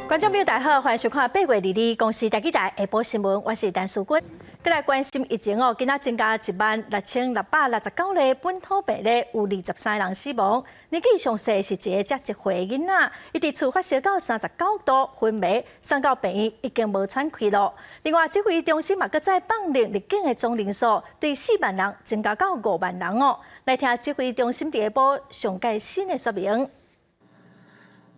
观众朋友大家好，欢迎收看8月22公司台记台下晡新闻，我是陈淑君。再来关心疫情哦，今仔增加16669例本土病例，有23人死亡。年纪上细是一个才1岁囡仔，伊伫厝发烧到39度，昏迷，送到病院已经无喘气咯。另外，指挥中心嘛搁再放令入境的总人数对4万人增加到5万人哦。来听指挥中心伫下晡上届新的说明。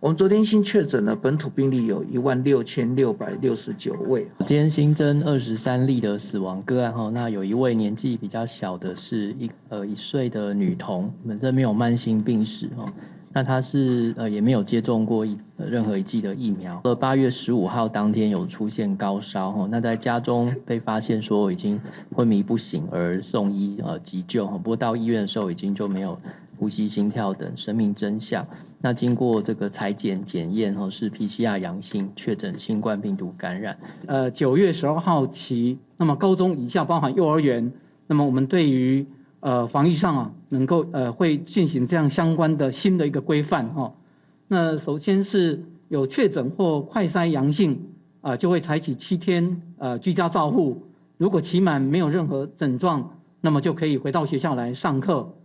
我们昨天新确诊的本土病例有16669位，今天新增23例的死亡个案哈，那有一位年纪比较小的是1岁的女童，本身没有慢性病史哈，那她是也没有接种过任何一剂的疫苗。8月15号当天有出现高烧哈，那在家中被发现说已经昏迷不醒而送医急救哈，不过到医院的时候已经就没有呼吸、心跳等生命征象。 那经过这个采检检验后是 PCR 阳性，确诊新冠病毒感染。9月12号起，那么高中以下包含幼儿园，那么我们对于防疫上啊，能够会进行这样相关的新的一个规范哈。那首先是有确诊或快筛阳性就会采取7天居家照护，如果期满没有任何症状，那么就可以回到学校来上课。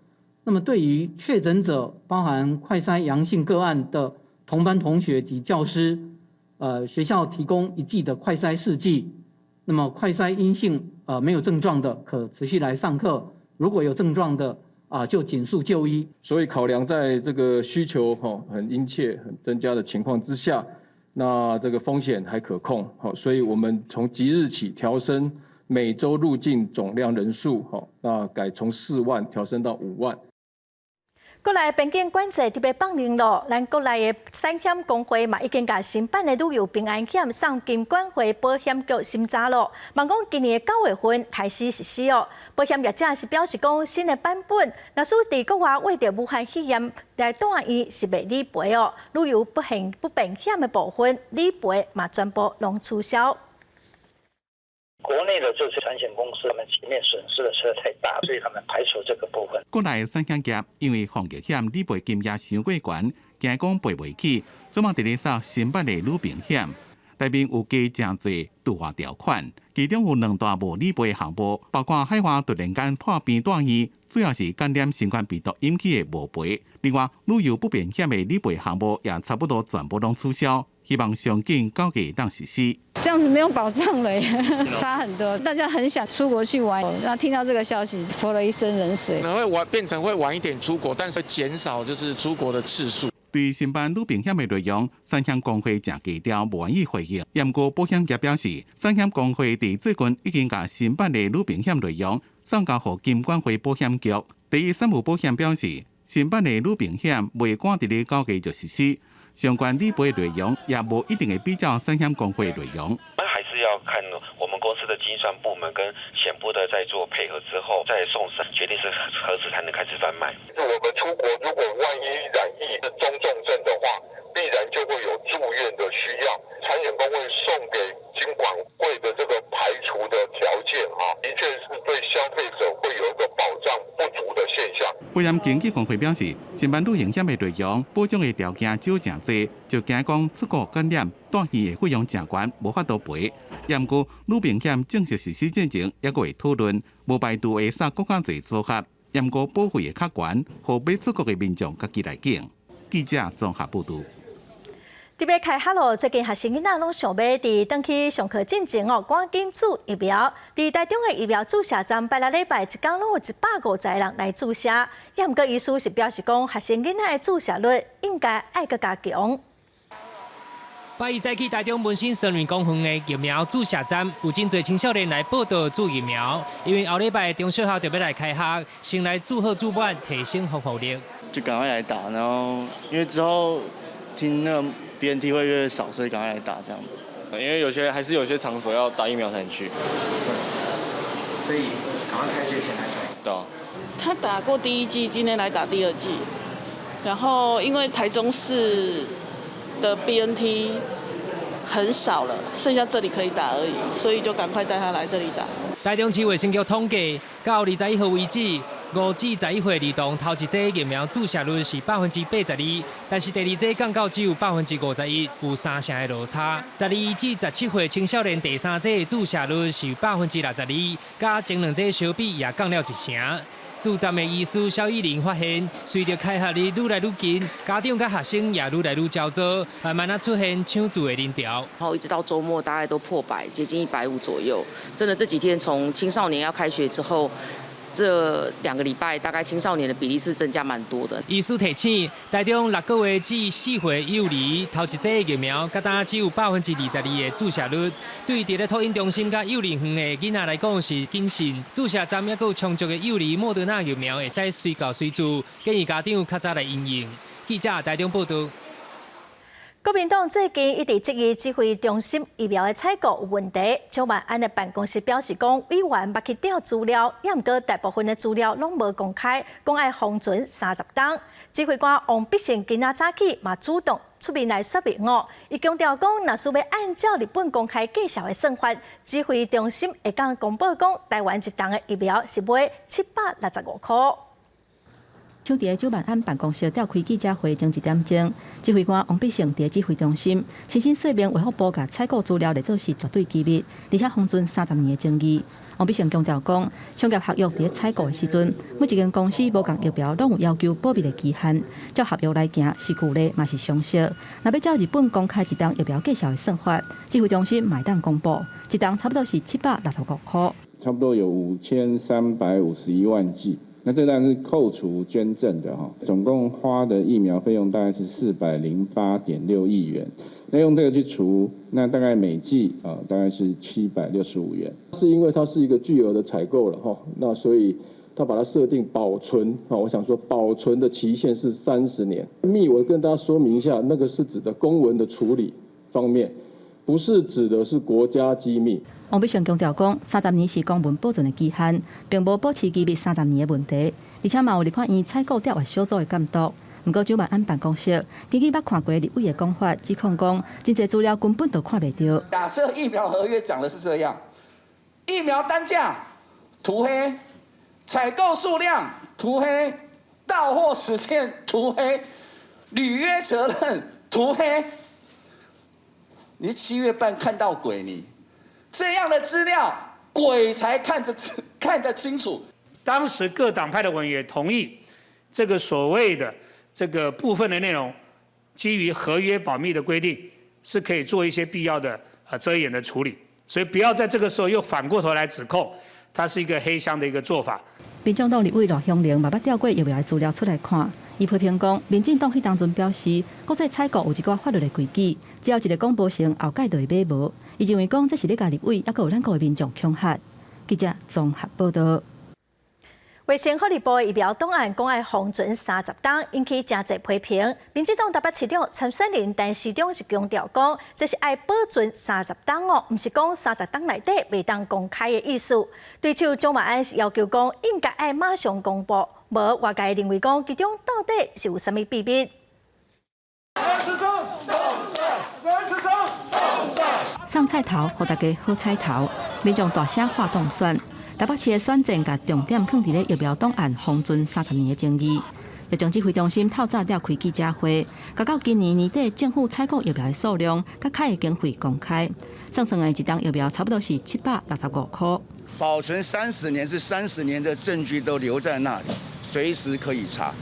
那么，对于确诊者，包含快筛阳性个案的同班同学及教师，学校提供1剂的快筛试剂。那么，快筛阴性，没有症状的，可持续来上课；如果有症状的，就紧速就医。所以，考量在这个需求很殷切、很增加的情况之下，那这个风险还可控，所以我们从即日起调升每周入境总量人数，那改从4万调升到5万。 国内边境管制特别放零咯，咱国内的产险公会嘛已经把新版的旅游平安险送金管会保险局审查咯，望讲今年9月份开始实施哦。保险业者是表示讲新的版本，若属伫国外为着武汉肺炎来住院是袂理赔哦，旅游不便险的部分理赔嘛全部拢取消。 国内的这些产险公司，他们前面损失的实在太大，所以他们排除这个部分。国内的产险业因为防疫险理赔金额伤过悬，惊讲赔袂起，总嘛伫咧扫新版的旅平险，内面有加真侪度化条款，其中有2大无理赔的项目，包括海外突然间破病住院，主要是感染新冠病毒引起的无赔。另外，旅游不便险的理赔项目也差不多全部拢取消。 希望上紧9月当实施。这样子没有保障了耶，差很多。大家很想出国去玩，那听到这个消息，泼了一身冷水。可能会变成会晚一点出国，但是减少就是出国的次数。对新版旅平险的内容，产险公会正低调无愿意回应。不过保险业表示，产险公会伫最近已经把新版的旅平险内容送交予金管会保险局。第一产物保险表示，新版的旅平险未赶伫咧9月就实施。 相关理赔内容也无一定会比较产险公会内容。还是要看我们公司的精算部门跟险部的在做配合之后，再送审，决定是何时才能开始贩卖。我们出国如果万一染疫是中重症的话，必然就会有住院的需要。产险公会送给金管会的这个排除的条件的确是对消费者会有一个保障不足的现象。保险经纪公会表示，新版旅行险的内容保障的条件少真多，就惊讲出国感染住院的费用真悬，无法度赔。不过，旅平险正式实施之前，还会讨论，无排除会撒更加侪组合。不过保费会较悬，互要出国的民众家己来拣。记者综合报道。 特别开学咯，最近学生囡仔拢想要伫登去上课进前哦，赶紧注疫苗。伫台中的疫苗注射站，拜6礼拜一天拢有150人来注射。也毋过，医师是表示讲，学生囡仔的注射率应该爱搁加强。8日早起，台中文心生源公园的疫苗注射站，有真侪青少年来报到注疫苗，因为后礼拜中小学就要来开学，先来注好注满，提升防护力。就赶快来打，然后因为之后听那个 BNT 会越少，所以赶快来打这样子。因为还是有些场所要打疫苗才能去，所以赶快开学前来打。对。他打过第1剂，今天来打第2剂。然后因为台中市的 BNT 很少了，剩下这里可以打而已，所以就赶快带他来这里打。台中市卫生局统计，到21号为止， 5至11岁儿童头一剂疫苗注射率是82%，但是第二剂降到只有51%，有3成的落差。12至17岁青少年第三剂注射率是62%，甲前2剂相比也降了1成。驻站的医师肖依玲发现，随着开学日愈来愈近，家长甲学生也愈来愈焦躁，慢慢出现抢注的人潮。然后一直到周末，大概都破100，接近150左右。真的这几天从青少年要开学之后，这2个礼拜大概青少年的比例是增加蛮多的。医师提醒，台中6个月至4岁幼儿头一剂疫苗，敢当只有22%的注射率，对伫咧托婴中心甲幼儿园的囡仔来讲是谨慎。注射站也有充足的幼儿莫德纳疫苗，会使随到随做，建议家长较早来应用。记者台中报道。国民党最近一直质疑指挥中心疫苗的采购有问题。蒋万安的办公室表示讲，委员捌去调资料，也毋过大部分的资料拢无公开，讲要封存30天。指挥官王必胜今仔早起嘛主动出面来说明哦，伊强调讲，若是要按照日本公开介绍的算法，指挥中心会讲公布讲，台湾一档的疫苗是买765块。抢伫蒋万安办公室召开记者会前1点钟，指挥官王必胜伫指挥中心亲身说明，卫福部甲采购资料来做是绝对机密，而且封存30年的争议。王必胜强调讲，商业合约伫采购的时阵，每一间公司无共疫苗拢有要求保密的期限，照合约来行是旧例嘛是常识。若要照日本公开一档疫苗介绍的算法，指挥中心买当公布，一档差不多是765块，差不多有5351万剂。那这当然是扣除捐赠的哈，总共花的疫苗费用大概是408.6亿元。那用这个去除，那大概每剂大概是765元。是因为它是一个巨额的采购了哈，那所以它把它设定保存我想说保存的期限是30年。我跟大家说明一下，那个是指的公文的处理方面，不是指的是国家机密。王必胜强调讲，30年是公文保存的期限，并无保持机密30年的问题，而且嘛有立法院采购调查小组的监督。不过蒋万安办公室根据捌看过立委的讲法，指控讲真侪资料根本都看袂到。假设疫苗合约讲的是这样，疫苗单价涂黑，采购数量涂黑，到货时间涂黑，履约责任涂黑，你7月半看到鬼你？这样的资料，鬼才看得清楚。当时各党派的委员同意，这个所谓的这个部分的内容，基于合约保密的规定，是可以做一些必要的遮掩的处理。所以不要在这个时候又反过头来指控，它是一个黑箱的一个做法。民众党立委罗香玲嘛捌调过疫苗的资料出来看，伊批评讲，民进党迄当阵表示，国际采购有一寡法律的规矩，只要一个公布成，后届就会买无。伊认为讲这是咧甲立委，抑阁有咱国的民众恐吓。记者综合报道。卫生福利部的疫苗档案讲要封存30天，引起真侪批评。民进党台北市长参选人陈时中是强调讲，这是爱保存30天哦，毋是讲30天内底袂当公开的意思。对手蒋万安是要求讲，应该爱马上公布，无外界认为讲，其中到底是有啥物秘密？送菜头，互大家好彩头。民众大声喊当选，台北市的选战甲重点放伫咧疫苗档案封存30年的争议。疫情指挥中心透早召开记者会，甲到今年年底政府采购疫苗的数量，甲开的经费公开，算的一档疫苗差不多是765块。保存30年是30年的证据都留在那里，随时可以查。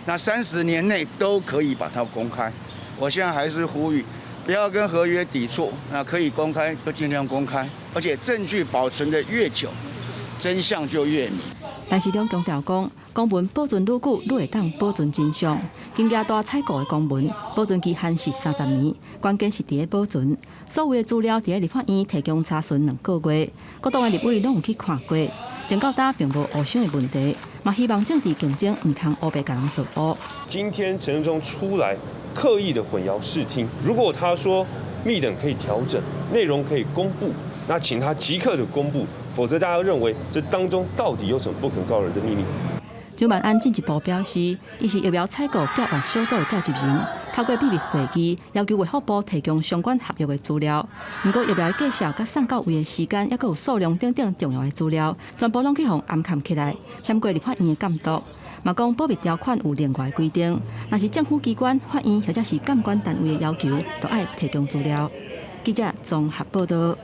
那30年内都可以把它公开。我现在还是呼吁，不要跟合约抵触，那可以公开就尽量公开，而且证据保存的越久，真相就越明。陈时中强调讲，公文保存愈久，愈会当保存真相。金额大采购的公文，保存期限是30年，关键是伫咧保存。所有的资料伫咧立法院提供查询2个月，各党的立委拢有去看过，前到今并无互相的问题，嘛希望政治竞争唔通乌白甲人做乌。今天陈时中出来刻意的混淆视听，如果他说密等可以调整，内容可以公布，那请他即刻的公布，否则大家认为这当中到底有什么不可告人的秘密？蒋万安进一步表示，伊是疫苗采购调查小组的调集人，透过秘密会议，要求卫福部提供相关合约的资料。不过，要不要介绍甲送到位的时间，抑佫有数量等等重要的资料，全部拢去互暗藏起来，闪过立法院的监督。嘛讲保密条款有另外规定，若是政府机关、法院或者是监管单位的要求，都爱提供资料。记者综合报道。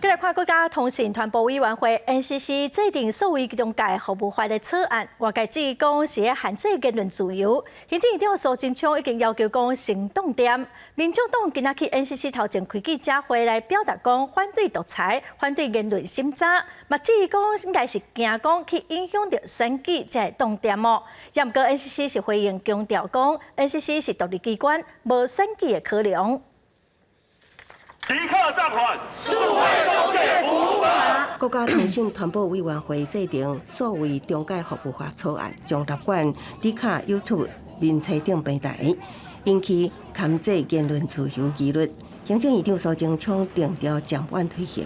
再来看国家通信传播委员会 NCC 制定所谓中介服务法的草案，外界指讲是限制言论自由。行政院长苏贞昌已经要求讲行动点。民众党今仔去 NCC 头前开记者会来表达讲反对独裁、反对言论审查，嘛至于讲应该是惊讲去影响到选举才会动点哦。也毋过 NCC 是回应强调讲 NCC 是独立机关，无选举的考量。即刻暂缓数位中介服务法。国家通信传播委员会制定所谓中介服务法草案，将立管、迪卡、YouTube 面册顶平台，引起牵制言论自由疑虑。行政院长苏贞昌定调暂缓推行，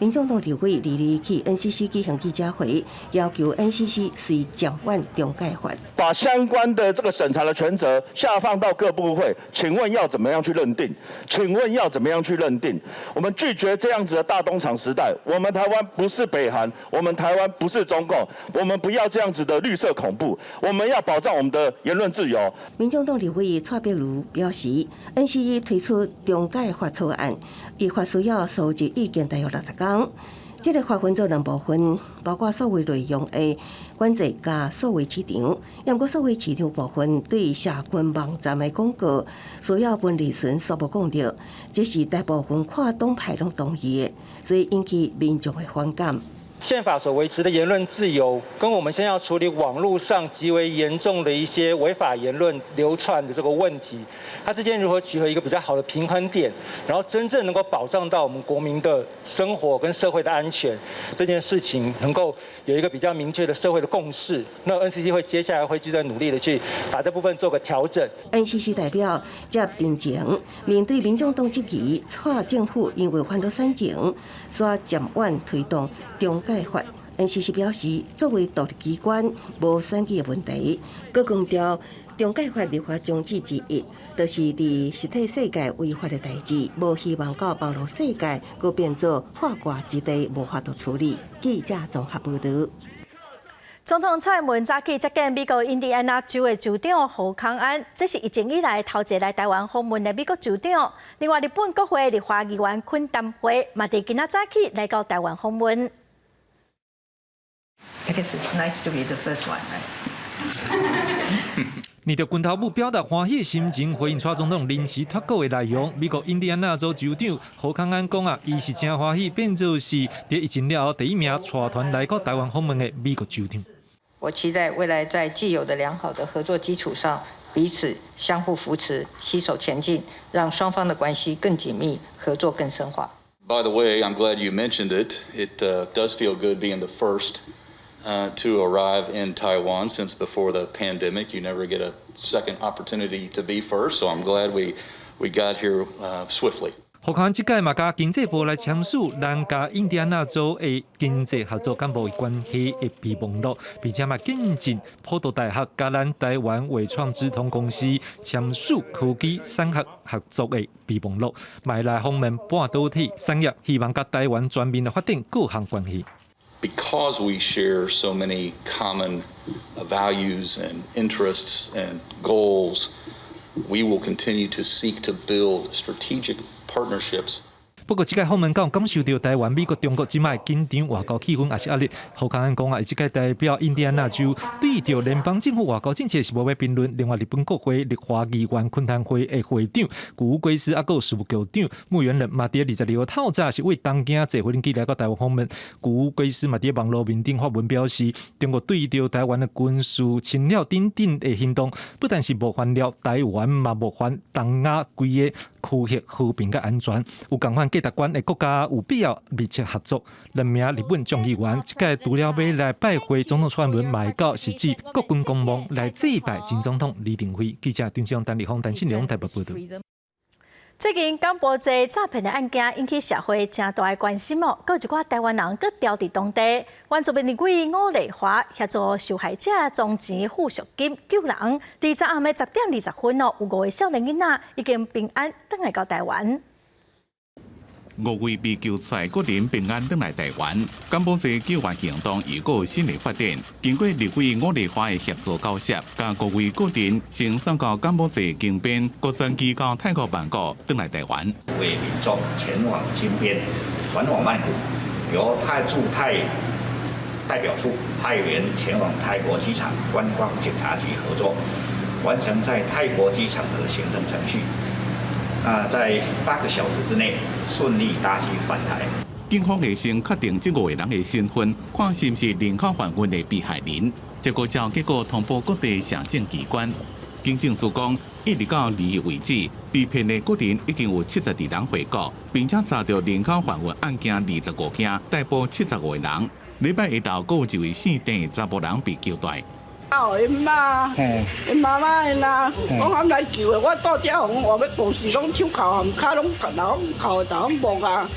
民众党立委2日去 NCC 举行记者会，要求 NCC 随暂缓中介法，把相关的这个审查的权责下放到各部会。请问要怎么样去认定？请问要怎么样去认定？我们拒绝这样子的大东厂时代。我们台湾不是北韩，我们台湾不是中共，我们不要这样子的绿色恐怖。我们要保障我们的言论自由。民众党立委蔡壁如表示 ，NCC 推出中介法草案，依法需要收集意见大约60天。这个划分做2部分，包括所谓内容的管制加数位市场。不过数位市场部分对社群网站的广告需要分离顺所无讲到，这是大部分跨党派拢同意的，所以引起民众的反感。宪法所维持的言论自由，跟我们现在要处理网络上极为严重的一些违法言论流窜的这个问题，它之间如何取得一个比较好的平衡点，然后真正能够保障到我们国民的生活跟社会的安全，这件事情能够有一个比较明确的社会的共识。那 NCC 会接下来会就在努力的去把这部分做个调整。NCC 代表接定情，面对民众党质疑，蔡政府因为反对选情，所暂缓推动中介法。NCC 表示，作为独立机关，无选举的问题。佮强调，中介法立法宗旨之一，就是伫实体世界违法的代志，无希望到网络世界，佮变做法外之地，无法度处理。记者综合报道。总统蔡英文早起接见美国印第安纳州的州长侯康安，这是疫情以来头一个来台湾访问的美国州长。另外，日本国会立法议员昆丹辉嘛伫今仔早起来到台湾访问。I guess it's nice to be the first one, right? 面对军头部表达欢喜的心情，回应蔡总统临时脱稿的内容，美国印第安纳州州长侯康安讲伊是真欢喜，变作是在疫情了后第一名带团来到台湾访问的美国州长。我期待未来在既有的良好的合作基础上，彼此相互扶持，携手前进，让双方的关系更紧密，合作更深化。By the way, I'm glad you mentioned it. It does feel good being the first to arrive in Taiwan since before the pandemic. You never get a second opportunity to be first, so I'm glad we got here swiftly. 侯康安这届嘛，甲经济部来签署咱甲印第安纳州的经济合作干部关系的备忘录，并且嘛引进普渡大学甲咱台湾微创资通公司签署科技产学合作的备忘录，买来方面半导体产业，希望甲台湾全面的发展各项关系。Because we share so many common values and interests and goals, we will continue to seek to build strategic partnerships. 不过，这届访问敢感受到台湾、美国、中国即卖紧张外交气氛也是压力。侯康安讲这届代表印第安纳州对着联邦政府外交政策是无要评论。另外，日本国会立法议员昆坛会的会长古贵司还有事务局长穆元仁嘛，伫22号透早是为东京坐飞机来到台湾访问。古贵司嘛伫网络面顶发文表示，中国对着台湾的军事侵略等等的行动，不但是冒犯了台湾，嘛冒犯东亚规个区域和平甲安全，有共款价值观的国家有必要密切合作。任命日本众议员这届除了要来拜会总统蔡英文，嘛会到实际国军公墓来祭拜前总统李登辉。记者张志阳、陈立峰、陈信良台北报道。最近柬埔寨诈骗的案件引起社会正大的关心哦，有一寡台湾人搁调伫当地，原住民立委吴丽华协助受害者装钱付赎金救人。伫昨暗的10点20分哦，有5个少年囡仔已经平安返来到台湾。 5位被救出来个人平安返来台湾，柬埔寨救援行动又有新的发展。经过立委吴丽华的协助交涉，甲5位个人先送到柬埔寨金边国专机到泰国曼谷返来台湾。为民众前往金边、转往曼谷，由驻泰代表处派员前往泰国机场观光检查局合作，完成在泰国机场的行政程序。在8个小时之内。 顺利搭机返台。警方会先确定这5个人的身份，看是不是人口贩运的被害人。结果通报各地乡政机关。警政署讲，一直到2月为止，被骗的个人已经有72人回国，并且查到人口贩运案件25件，逮捕75个人。礼拜一到，还有一位姓郑的查甫人被救带。 因妈，因妈妈因啦，我喊来救的，我到遮红，我要公司拢手铐含脚拢铐头木啊，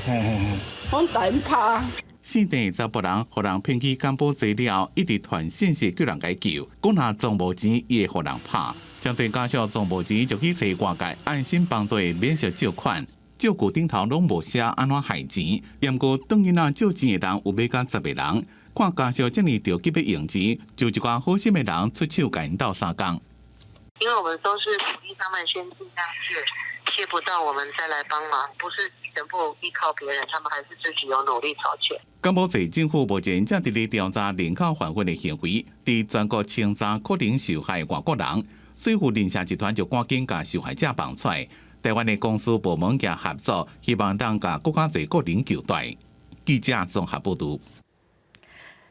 我带因拍。姓郑的查甫人，互人骗去柬埔寨了，一直传信息叫人解救，讲若装无钱，伊会互人拍。真侪家属装无钱，就去找外界爱心帮助的免息借款，借据顶头拢无写安怎害钱，验过当囡仔借钱的人有要甲10个人。 看家属这么着急要用钱，就一寡好心的人出手甲因斗3工。因为我们都是鼓励他们先尽量借不到我们再来帮忙，不是全部依靠别人，他们还是自己有努力找钱。柬埔寨政府目前正伫咧调查人口贩运的行为，伫全国清查可能受害外国人，水富人社集团就赶紧甲受害者放出来。台湾的公司部门也合作，希望当甲更加侪个人救带。记者综合报道。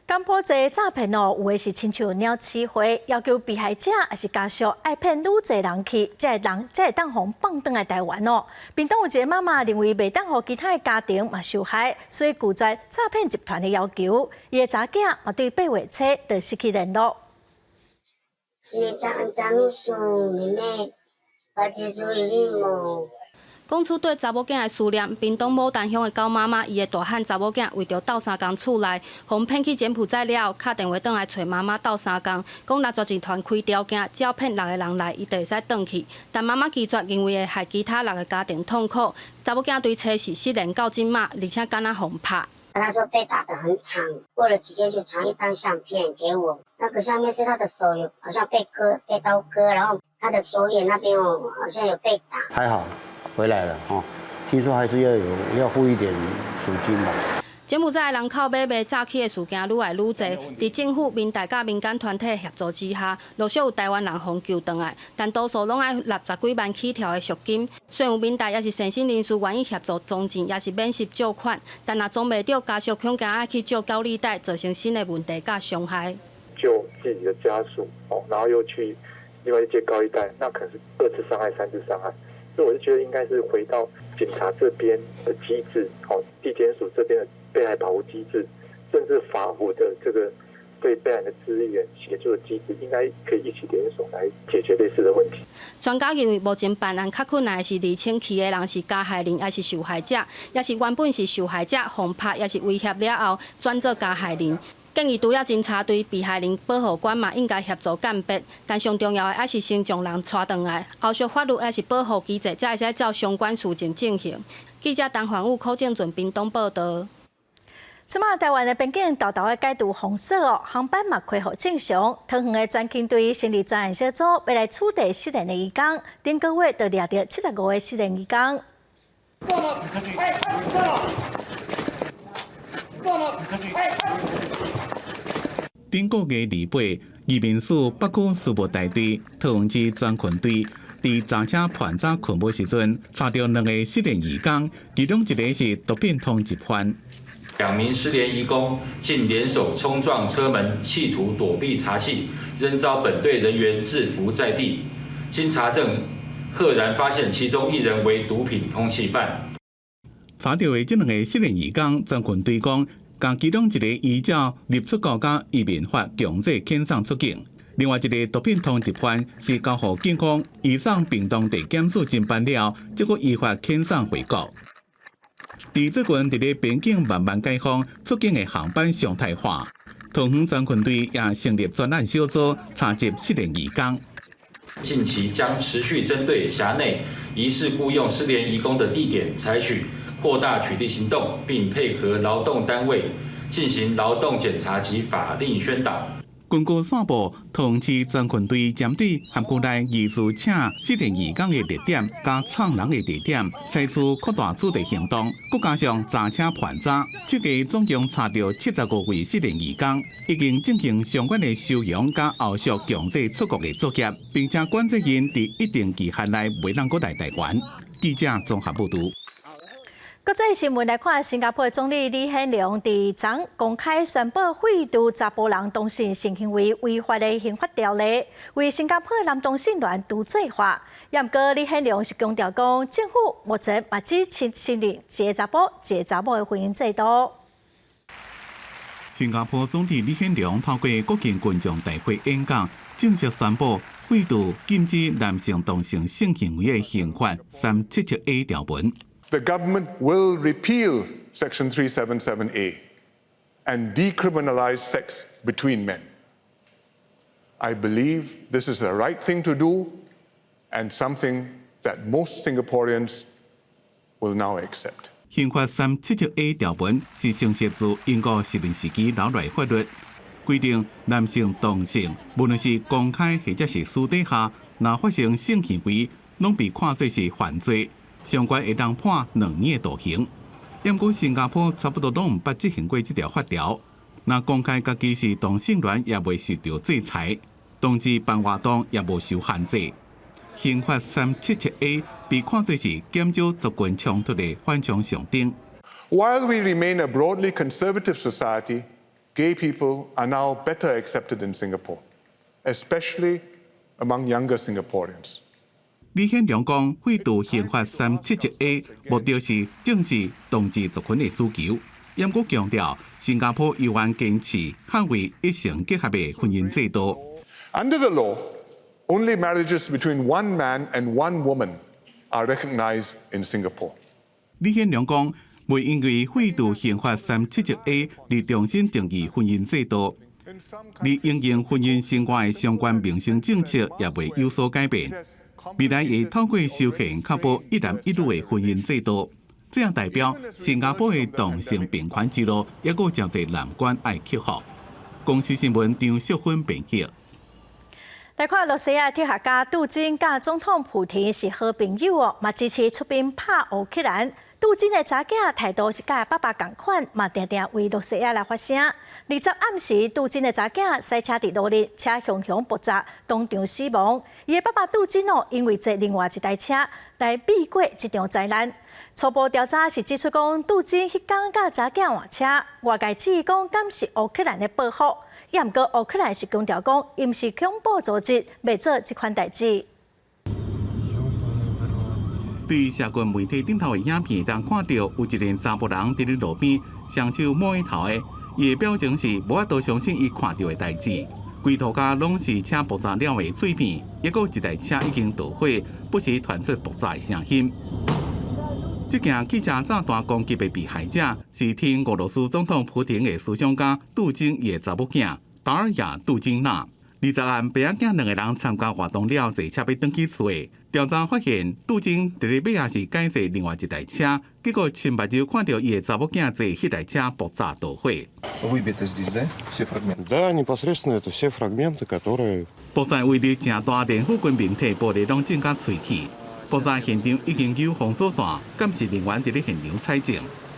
柬埔寨诈骗哦，有的是亲像鸟鼠会，要求被害者也是家属爱骗愈侪人去，才会当互放倒来台湾哦。并当有一个妈妈认为袂当互其他的家庭嘛受害，所以拒绝诈骗集团的要求。伊的查囝嘛对8月初就失去联络。讲出对查某囝的思念，屏东牡丹乡的高妈妈，伊的大汉查某囝为着斗3工厝内，互骗去柬埔寨了，敲电话倒来找妈妈斗3工，讲拉作集团开条件，只要骗6个人来，伊就会使转去。但妈妈拒绝，认为会害其他6个家庭痛苦。查某囝对车是失联到今嘛，而且敢若互拍。他说被打得很惨，过了几天就传一张相片给我，那个上面是他的手有好像被刀割，然后他的左眼那边好像有被打。还好。 回来了哦，听说还是要付一点赎金吧。柬埔寨人口买卖诈欺的事件愈来愈多，伫政府、民代甲民间团体协助之下，陆续有台湾人互救回来，但多数拢爱60几万起跳的赎金。虽然有民代也是善心人士愿意协助装钱，也是免息借款，但若装袂到，家属恐惊爱去借高利贷，造成新的问题甲伤害。救自己的家属哦，然后又去另外借高利贷，那可能是2次伤害、3次伤害。 所以我就觉得应该是回到警察这边的机制，哦，地检署这边的被害保护机制，甚至法务的这个对被害人的资源协助的机制，应该可以一起联手来解决类似的问题。专家认为，目前办案较困难的是厘清去的人是加害人还是受害者，也是原本是受害者互拍，也是威胁了后转做加害人。 建议除了侦查队，被害人保护官嘛应该协助鉴别，但上重要的还是先将人带回来，后续法律还是保护机制，才会使照相关事情进行。记者陈焕武、柯正俊屏东报道。即马台湾的边境豆豆的解除封锁哦，航班嘛恢复正常。桃园的专勤队成立专案小组，要来处理失联的移工，顶个月就掠到75个失联移工。 顶个月28，移民署北区事务大队桃园市专勤队伫查车盘查困无时阵，查到2个失联移工，其中1个是毒品通缉犯。 2名失联移工竟联手冲撞车门，企图躲避查缉，仍遭本队人员制服在地。经查证，赫然发现其中1人为毒品通缉犯。查到的这2个失联移工，专勤队讲，将其中1个依照入出国家移民法强制遣送出境。另外一个毒品通缉犯是交予警方移送屏东地检署侦办了，结果依法遣送回国。伫最近，伫咧边境慢慢解封，出境的航班常态化。桃园专群队也成立专案小组，查缉失联移工。近期将持续针对辖内疑似雇用失联移工的地点，采取扩大取缔行动，并配合劳动单位进行劳动检查及法令宣导。根据线报，桃园市专群队针对辖区内疑似请失联移工的热点加创人的地点，采取扩大处理行动，佮加上查车盘查，这个总共查到75位失联移工，已经进行相关的收容加后续强制出国的作业，并且管制因伫一定期限内未能够来台湾。记者综合报道。国际新闻来看，新加坡总理李显龙伫昨公开宣布废除查甫人同性性行为违法的刑法条例，为新加坡男同性恋除罪化。不过，李显龙是强调讲，政府目前嘛只承认一个查甫一个查某的婚姻制度。新加坡总理李显龙透过国庆群众大会演讲，正式宣布废除禁止男性同性性行为的刑法377A 条文。The government will repeal Section 377A and decriminalize sex between men. I believe this is the right thing to do and something that most Singaporeans will now accept. 刑法377A 条文是常设自英国殖民时期留来法律，规定男性同性无论是公开或者是私底下，若发生性行为，拢被看作是犯罪。相关会当判2年的徒刑。不过，新加坡差不多拢毋捌执行过这条法条。若公开家己是同性恋，也未受到制裁；同志办活动也无受限制。刑法377A 被看作是减少族群冲突的反常上灯。While we remain a broadly conservative society, gay people are now better accepted in Singapore, especially among younger Singaporeans. 李显龙讲，废除刑法377A 目的是正视同志族群的需求。不过强调，新加坡依然坚持捍卫一性结合的婚姻制度。Under the law, only marriages between one man and one woman are recognized in Singapore. 李显龙讲，未因为废除刑法377A 而重新定义婚姻制度，而应用婚姻生活的相关民生政策也未有所改变。未来会透过修宪确保一男一女的婚姻制度，这样代表新加坡的同性平权之路也有真侪难关要克服。公司新闻张淑芬编辑。来看罗西亚铁学家杜金甲总统普廷是好朋友哦，嘛支持出兵拍乌克兰。杜金的查囝态度是甲爸爸同款，嘛定定为罗西亚来发声。20暗时，杜金的查囝赛车伫路里，车熊熊爆炸，当场死亡。伊的爸爸杜金哦，因为坐另外一台车来避过这场灾难。初步调查是指出讲，杜金迄天甲查囝换车，外界质疑讲敢是乌克兰的报复。不过乌克兰是强调讲，伊毋是恐怖组织，袂做这款代志。对社群媒体顶头的影片，当看到有一个查甫人伫咧路边双手摸伊头的，伊的表情是无法度相信伊看到的代志。规涂骹拢是车爆炸了的碎片，还有一台车已经导火，不时传出爆炸的声音。这件记者炸弹攻击的被害者是听俄罗斯总统普廷的思想家杜金的查某囝达尔亚·杜金娜。20暗，爸仔囝2个人参加活动了，坐车要返去厝的。调查发现，杜金伫咧尾也是改坐另外一台车，结果亲目睭看到伊的查某囝坐迄台车爆炸导火。Да, непосредственно это все фрагменты, которые. 爆炸威力真大，连附近面体玻璃拢震甲碎去。爆炸现场已经有封锁线，监视人员伫咧现场采证。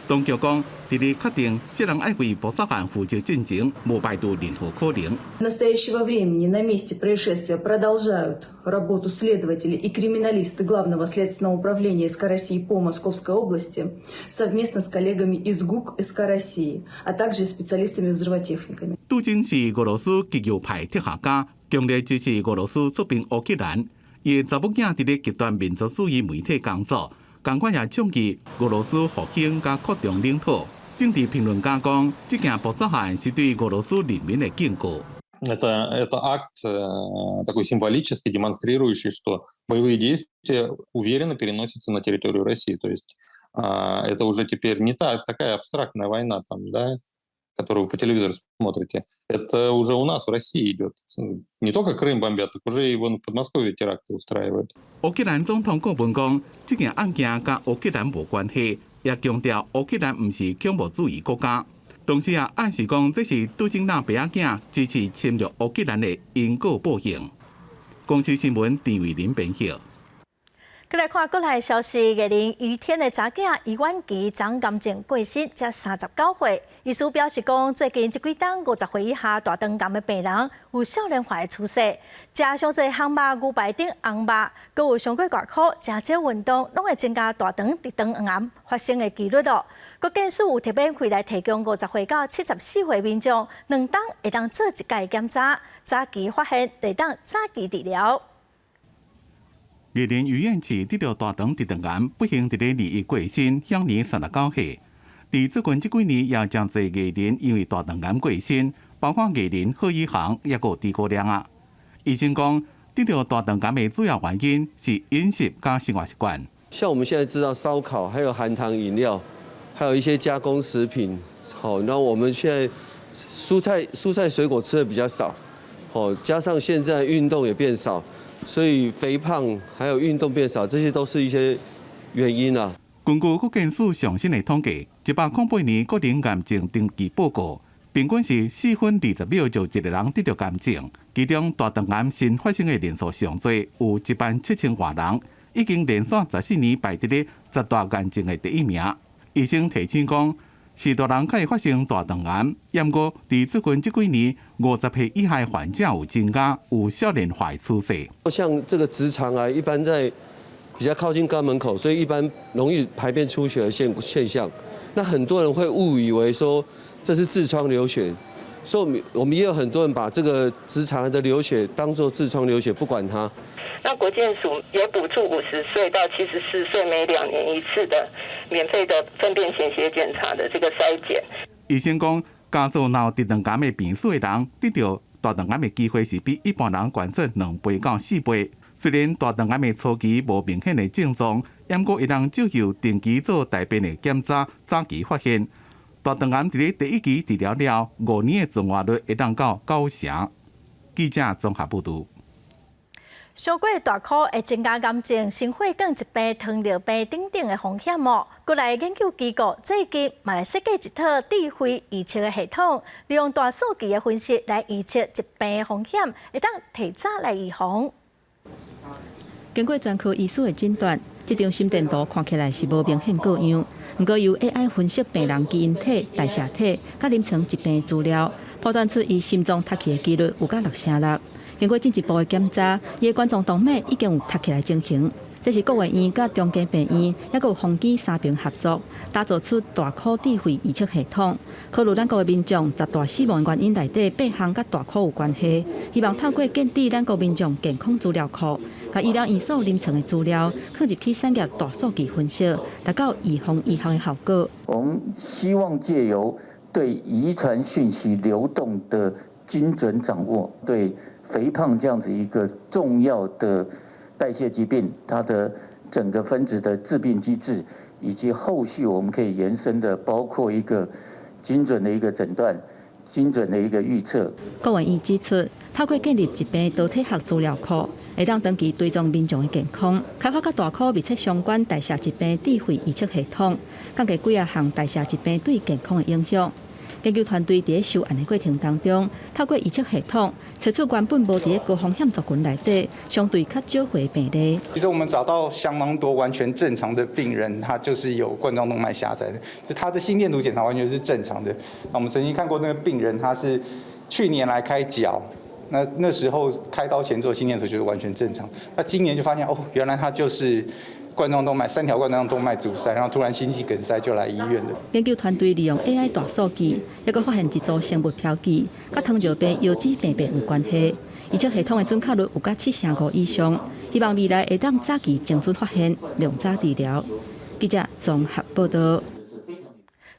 当局讲，伫咧确定涉人爱为爆炸案负责进前，无排除任何可能。В настоящего времени на месте происшествия продолжают работу следователи и криминалисты Главного следственного управления СК России по Московской области совместно с коллегами из ГУК СК России, а также специалистами-взрывотехниками. 杜金是俄罗斯极右派铁学家，强烈支持俄罗斯出兵乌克兰。伊的查某囝伫咧极端民族主义媒体工作。同款也倡议俄罗斯复兴甲扩张领土。政治评论家讲，这件爆炸案是对俄罗斯人民的警告。Это акт такой символический, демонстрирующий, что боевые действия уверенно переносятся на территорию России. То есть это уже теперь не такая абстрактная война, там, да, которую вы по телевизору смотрите. Это уже у нас в России идет. Не только Крым бомбят, так уже и вон в Подмосковье теракты устраивают. 烏克蘭總統國文講，這件案件跟烏克蘭無關係，也強調烏克蘭唔是恐怖主義國家。同時也暗示講，這是對正當白仔支持侵略烏克蘭的因果報應。公司新聞陳慧琳編輯。再來看國內消息，月齡余天的查囝醫院期長癌症過身，才39歲。醫師表示講，最近這幾檔50歲以下大腸癌的病人有少年化的趨勢，加上這烘肉、牛排等紅肉，佮有上過大考、真少運動，攏會增加大腸直腸癌發生的幾率哦。國健署有特別會來提供50歲到74歲民眾2檔會當做一屆檢查，早期發現，會當早期治療。月齡余院士得了大腸直腸癌，不幸在2月過身，享年39歲。而最近這幾年也將濟藝人因為大腸癌過身，包括藝人賀一航也個豬哥亮啊。醫生講，得了大腸癌的主要原因是飲食加生活習慣。像我們現在知道燒烤，還有含糖飲料，還有一些加工食品，好，然後我們現在蔬菜水果吃的比較少，好，加上現在運動也變少。所以肥胖還有運動變少，這些都是一些原因啊。根據國健署上新的統計，108年國人癌症登記報告，平均是4分20秒就一個人得到癌症，其中大腸癌新發生的人數上多，有17000多人，已經連續14年排在咧10大癌症的第一名。醫生提醒講，是大人可以發生大腸癌，不過在最近這幾年，50歲以下患者有增加，有少年化趨勢。像這個直腸癌，一般在比較靠近肛門口，所以一般容易排便出血的現象。那很多人會誤以為說這是痔瘡流血，所以我們也有很多人把這個直腸癌的流血當作痔瘡流血，不管它。那國健署也補助50歲到74歲每2年1次的免費的糞便潛血檢查的這個篩檢。醫生講，家族鬧直腸癌的病史的人，得到大腸癌的機會是比一般人懸出2倍到4倍。雖然大腸癌的初期無明顯的症狀，不過會當借由定期做大便的檢查，早期發現。大腸癌在第一期治療了5年的存活率會當到90%。記者綜合報道。上過大考會增加癌症、心血管疾病、糖尿病等等的風險哦。國內研究機構最近嘛來設計一套智慧預測的系統，利用大數據的分析來預測疾病的風險，會當提早來預防。經過專科醫師的診斷，這張心電圖看起來是無明顯各樣，不過由 AI 分析病人基因體、代謝體、甲臨床疾病資料，判斷出伊心臟塌去的幾率有到6%。經過進一步的檢查，伊的冠狀動脈已經有塌起來情形。這是國衛院甲中間病院，還有宏基三邊合作，打造出大考智慧預測系統。考慮咱國民眾10大死亡原因內底8項甲大考有關係，希望透過建立咱國民眾健康資料庫，甲醫療院所臨床的資料，放入去產業大數據分析，達到預防醫學的效果。我們希望借由對遺傳訊息流動的精準掌握，對肥胖這樣子一個重要的代謝疾病，它的整個分子的致病機制，以及後續我們可以延伸的，包括一個精準的一個診斷、精準的一個預測。國衛院指出，透過建立疾病導體學資料庫，會當長期追蹤民眾的健康，開發甲大考密切相關代謝疾病智慧預測系統，降低幾項代謝疾病對健康的影響。研究團隊在修案的過程當中，透過預測系統，找出原本無在高風險族群內底相對較少會病例。其實我們找到相當多完全正常的病人，他就是有冠狀動脈狹窄的，就他的心電圖檢查完全是正常的。我們曾經看過那個病人，他是去年來開腳，那時候開刀前做心電圖就是完全正常。那今年就發現原來他就是冠狀動脈3條冠狀動脈阻塞，然後突然心肌梗塞就來醫院的。研究團隊利用 AI 大數據，還佫發現一組生物標記，甲糖尿病、腰子病變有關係。預測系統的準確率有到75%以上，希望未來會當早期精準發現、量早治療。記者綜合報道。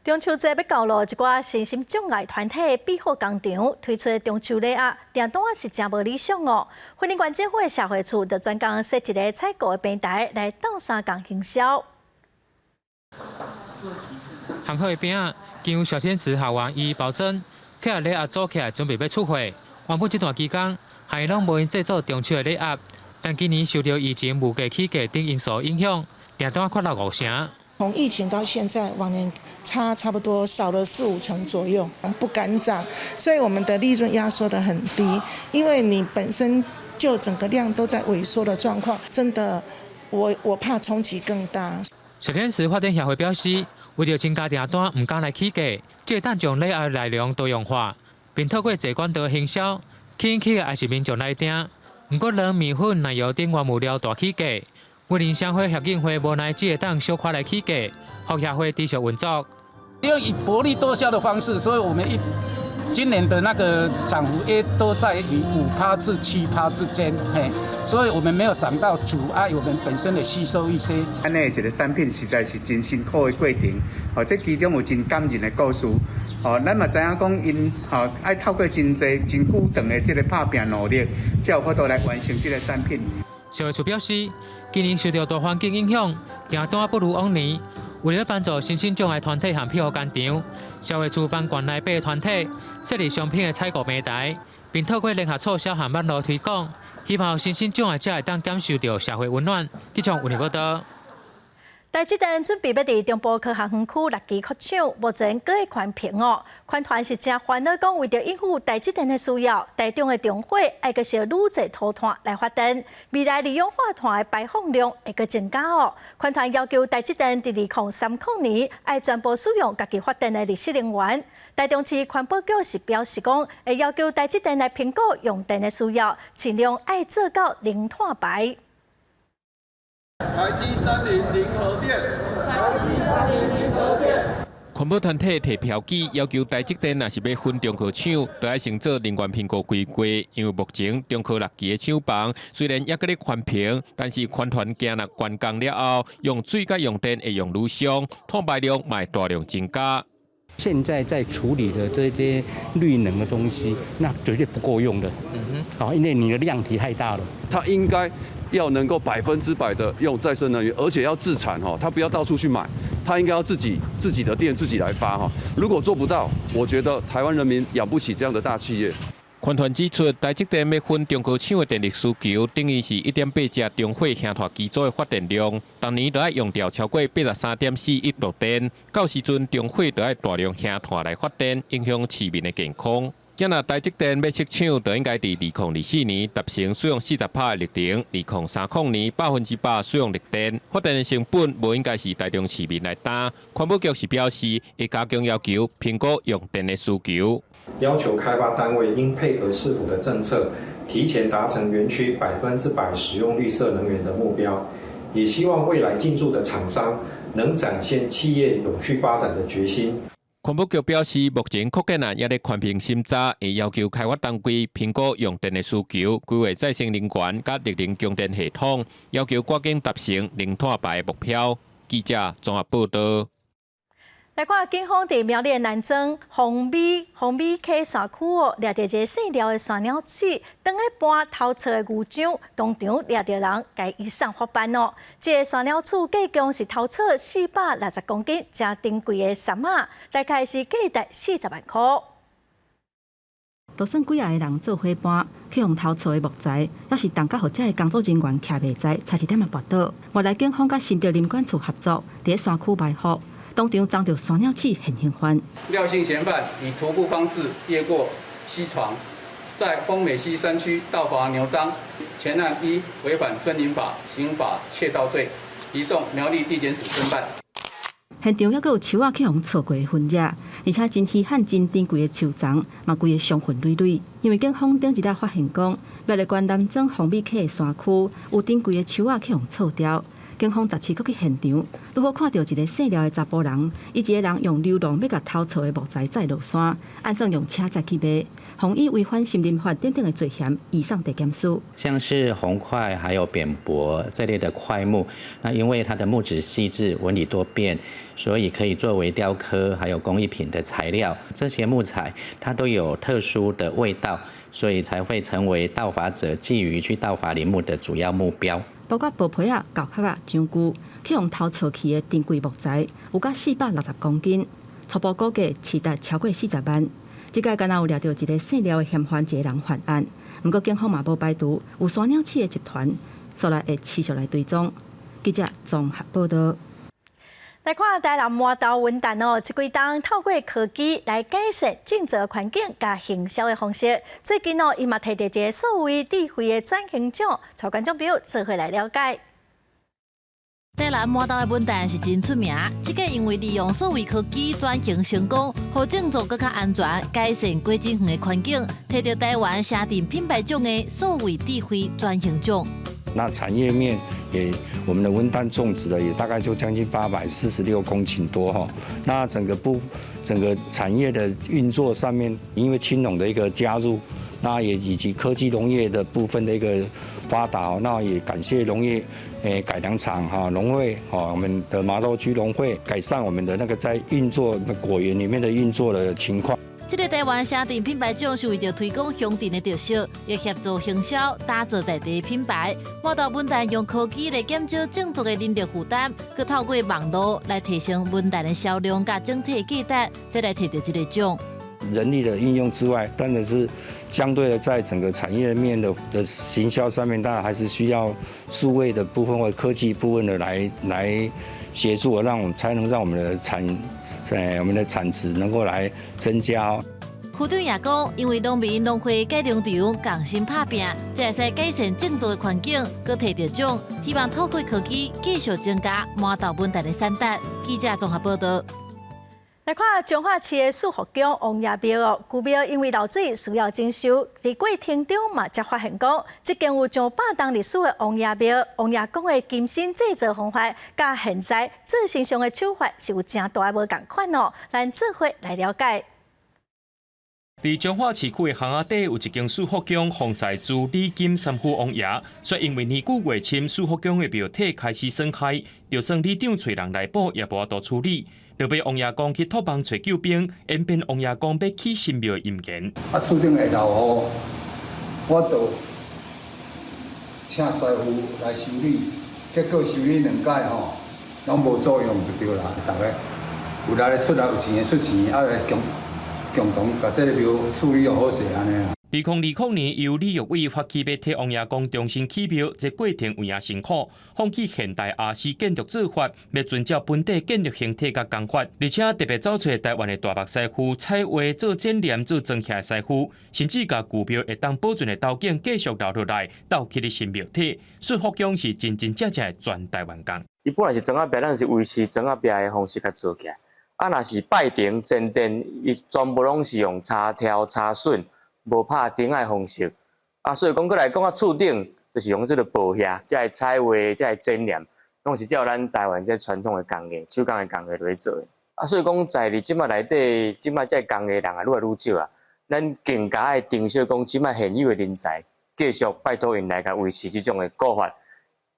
中秋节要到咯，一寡身心障碍团体庇护工厂推出的中秋礼盒，订单是真无理想哦。婚姻关键会社会处就专工设一个采购的平台来斗相共行销。行好的饼仔，经由小天池校园一一保证，客人礼盒做起来准备要出货。原本这段期间，还拢无因制作中秋的礼盒，但今年受到疫情物价起价等因素影响，订单扩大5成。从疫情到现在，往年差不多少了4-5成左右，不敢涨，所以我们的利润压缩得很低。因为你本身就整个量都在萎缩的状况，真的，我怕冲击更大。小天池发展协会表示，为了增加订单，唔敢来起价，即等将礼盒内容多样化，并透过侪管道行销，吸引起还是民众来订。不过，卵、米粉、奶油等原物料大起价。为林商会协进会无奈只会当小可来起价，互协会继续运作。要以薄利多销的方式，所以我们今年的那个涨幅也都在于5%至7%之间，所以我们没有涨到阻碍我们本身的吸收一些。咱的一个产品实在是真辛苦的过程，这其中有真感人的故事。咱嘛知影讲因爱透过真济真久长的这个打拼努力，才有法度来完成这个产品。社会处表示，今年受到大环境影响，订单不如往年。为了帮助身心障碍团体和庇护工厂，社会处帮县内8个团体设立商品的采购平台，并透过联合促销和网络推广，希望身心障碍者会当感受到社会温暖。记者为你报道。台积电准备要伫中部科学园区6期扩厂，目前各个款屏哦。款团是真烦恼，讲为着应付台积电的需要，台中的重火爱个是愈侪土炭来发电，未来二氧化碳的排放量会个增加哦。款团要求台积电伫2030年爱全部使用家己发电的历史能源。台中市环保局是表示讲，会要求台积电来评估用电的需要，尽量爱做到零碳排。台积300核电，台积300核电。环保团体提标记，要求台积电若是要分中科厂，都要先做能源评估规划。因为目前中科6期的厂房虽然也搁咧环评，但是环团惊若完工了后，用水甲用电会用愈凶，碳排量嘛会大量增加。现在在处理的这些绿能的东西，那绝对不够用的。因为你的量体太大了。它应该要能够100%的用再生能源，而且要自产它不要到处去买，它应该要自己的电自己来发如果做不到，我觉得台湾人民养不起这样的大企业。环团指出，台积电要分中科厂的电力需求，等于是1.8只中火兄弟机组的发电量，当年就要用掉超过83.4亿度电，到时阵中火就要大量兄弟来发电，影响市民的健康。今日台积电要设厂，就应该伫2024年达成使用40%的绿电，2030年100%使用绿电。发电的成本无应该是台中市民来担。环保局是表示，会加强要求，评估用电的需求。要求开发单位应配合市府的政策，提前达成园区100%使用绿色能源的目标，也希望未来进驻的厂商能展现企业永续发展的决心。环保局表示，目前扩建案也在环评审查，会要求开发单位评估用电的需求，规划再生能源甲绿能供电系统，要求赶紧达成零碳排目标。记者综合报道。来看警方伫苗栗的南庄红米溪山区掠着一个细条的山鸟鼠，当咧搬偷车的牛场，当场掠着人，该移送法办哦。这个山鸟鼠计共是偷车460公斤，正珍贵的山马，大概是价值40万块。就算几啊个人做伙搬去用偷错的木材，要是当甲或者的工作人员徛袂在，差一点仔跋倒。外来警方甲新竹林管处合作，伫山区埋伏。当场遭到山鸟鼠很频繁。廖姓嫌犯以徒步方式越过溪床，在丰美溪山区盗伐牛樟，前案依违反森林法、刑法窃盗罪，移送苗栗地检署侦办。现场还有树仔去用错过的分野，而且真稀罕、真珍贵的树丛，嘛规个伤痕累累。因为警方顶一日发现讲，苗栗县南庄红米溪的山区有珍贵的树仔去用错掉。警方17搁去现场，拄好看到一个姓廖的查甫人，以及一个人用流浪要甲偷错的木材载落山，按算用车载去卖。洪以违反森林法等等的罪嫌，移送地检署。像是红块还有扁柏这类的块木，那因为它的木质细致、纹理多变，所以可以作为雕刻还有工艺品的材料。这些木材它都有特殊的味道，所以才会成为盗伐者觊觎去盗伐林木的主要目标。包括薄皮啊、镐壳啊、樟锯，去用偷错去的珍贵木材，有甲460公斤，初步估计市值超过40万。这届敢若有掠到一个姓廖的嫌犯，一个人犯案。不过警方嘛无排除有山鸟鼠的集团，所以会持续来追踪。记者综合报道。来看台南麻豆文旦哦，这几档透过科技来改善种植环境加行销的方式。最近哦，伊嘛摕到一个所谓智慧的转型奖，带观众朋友做伙来了解。台南麻豆的文旦是真出名，这个因为利用数位科技转型成功，让种作更加安全，改善过境园的环境，摕到台湾城镇品牌奖的数位智慧转型奖。那产业面也，我们的文旦种植的也大概就将近846公顷多哈。那整个产业的运作上面，因为青农的一个加入，那也以及科技农业的部分的一个发达，那也感谢农业改良场哈农会我们的麻豆区农会改善我们的那个在运作果园里面的运作的情况。这个台湾城镇品牌奖是为着推广乡镇的特色，也协助行销打造在地品牌。麻豆文旦用科技来减少种作的人力负担，佮透过网络来提升文旦的销量甲整体价值，再来摕到这个奖。人力的应用之外，当然是相对的在整个产业面的行销上面，当然还是需要数位的部分或科技部分的来协助，才能让我们的产值能够来增加。区长也讲，因为农民农会改良场共心打拼，才会使改善种作的环境，佮摕到奖。希望透过科技继续增加麻豆文旦的产值。记者综合报道。来看彰化市的树福宫王爷庙哦，古庙因为漏水需要整修，伫过程中嘛才发现讲，这间有上100年历史的王爷庙，王爷宫的金身制作方法，甲现在做成上的手法是有真大无共款哦。咱做伙来了解。伫彰化市区的巷仔底有一间树福宫奉祀朱李金三府王爷，却因为年久月深，树福宫的庙体开始损害，就算里长找人来补，也无法度处理。就被王爷公去托帮找救兵，演变王爷公要起新庙的阴言。厝顶会留雨，我就请师傅来修理，结果修理2届拢无作用就对啦。大家有来的出来，有钱的出钱，共同把这个庙处理好势安尼啦。2020年，由李玉伟发起要替王爷公重新起庙，这过程有影辛苦，放弃现代亚式建筑做法，要遵照本地建筑形体甲工法，而且特别找出台湾的大木师傅彩画做剪黏做装起来师傅，甚至甲旧庙会当保存的刀件继续留落来，斗起的新庙体。树福宫是真真正正的全台湾工。伊本来是砖仔壁，咱是维持砖仔壁的方式甲做起来。若是拜殿、前殿，伊全部拢是用插条、插榫。无拍钉的方式，所以讲过来讲厝顶就是用这个布遐，才会彩画，才会剪黏，拢是照咱台湾这传统的工艺、手工的工艺来做的。所以讲在你即卖内底，即卖这工艺人愈来愈少啊。咱更加爱定小讲，即卖现有的人才，继续拜托因来甲维持这种的古法，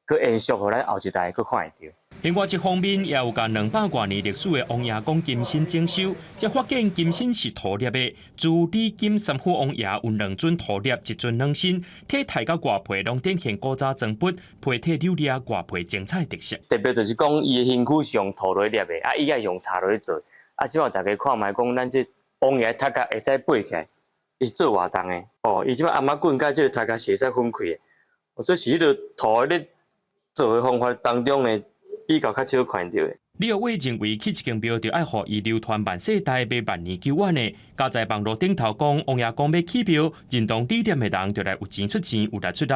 去延续，互咱后一代去看会到。另外一方面，也有甲200多年历史的王爷宫金身整修，才发现金身是土捏的。朱李金三府王爷有2尊土捏，1尊软身，体态甲外皮拢展现古早装笔，皮体溜裂，外皮精彩特色。特别就是讲，伊的身躯是用土来捏的，伊也用茶来做。即摆大家看卖讲，咱这王爷头壳会使背起来，伊是做活动的。伊即摆阿妈棍甲这个头壳是会使分开的。这是迄个土咧做的方法当中呢。比较少看到的。李玉伟认为，起一间庙就要互伊流传万世代、要万年久远的。加在网络顶头讲，王爷公要起庙，认同理念的人就来有钱出钱，有力出力。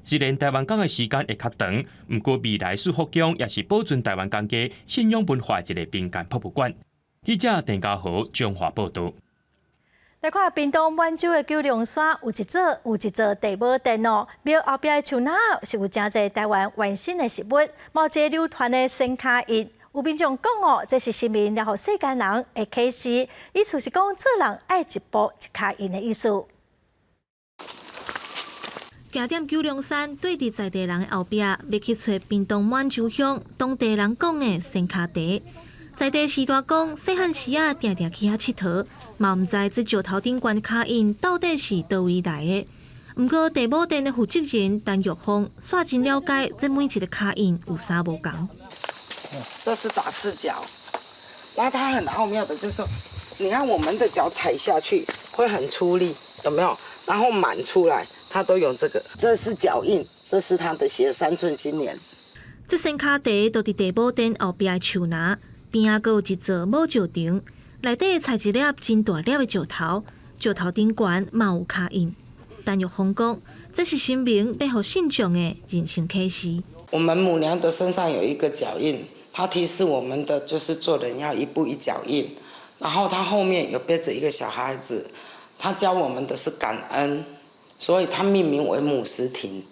虽然台湾讲的时间会较长，不过未来树福宫也是保存台湾工家信仰文化一个民间博物馆。记者陈家豪、彰化报道。来看屏东满洲的九龙山有一座地堡殿哦，庙后壁的树林是有真侪台湾原生的实物，毛一个流传的生卡印。有民众讲哦，这是神明了互世间人的启示，意思是讲做人爱一步一卡印的意思。行踮九龙山对伫在地人的后壁，要去找屏东满洲乡当地人讲的生卡地。在地时代讲，细汉时啊，定定去遐佚佗，嘛毋知这石头顶悬卡印到底是倒位来的。毋过地堡殿的负责人陈玉峰煞真了解，这每一个卡印有啥无共。这是打赤脚，然后它很奥妙的，就是你看我们的脚踩下去会很出力，有没有？然后满出来，它都有这个。这是脚印，这是它的鞋3寸金莲。这生卡地都伫地堡殿后壁的树林。边仔阁有一座木石亭，内底采一粒真大粒的石头，石头顶悬嘛有卡印。陈玉峰讲，这是神明要互信众的人生启示。我们母娘的身上有一个脚印，它提示我们的就是做人要一步一脚印。然后它后面有背着一个小孩子，他教我们的是感恩，所以它命名为母石亭。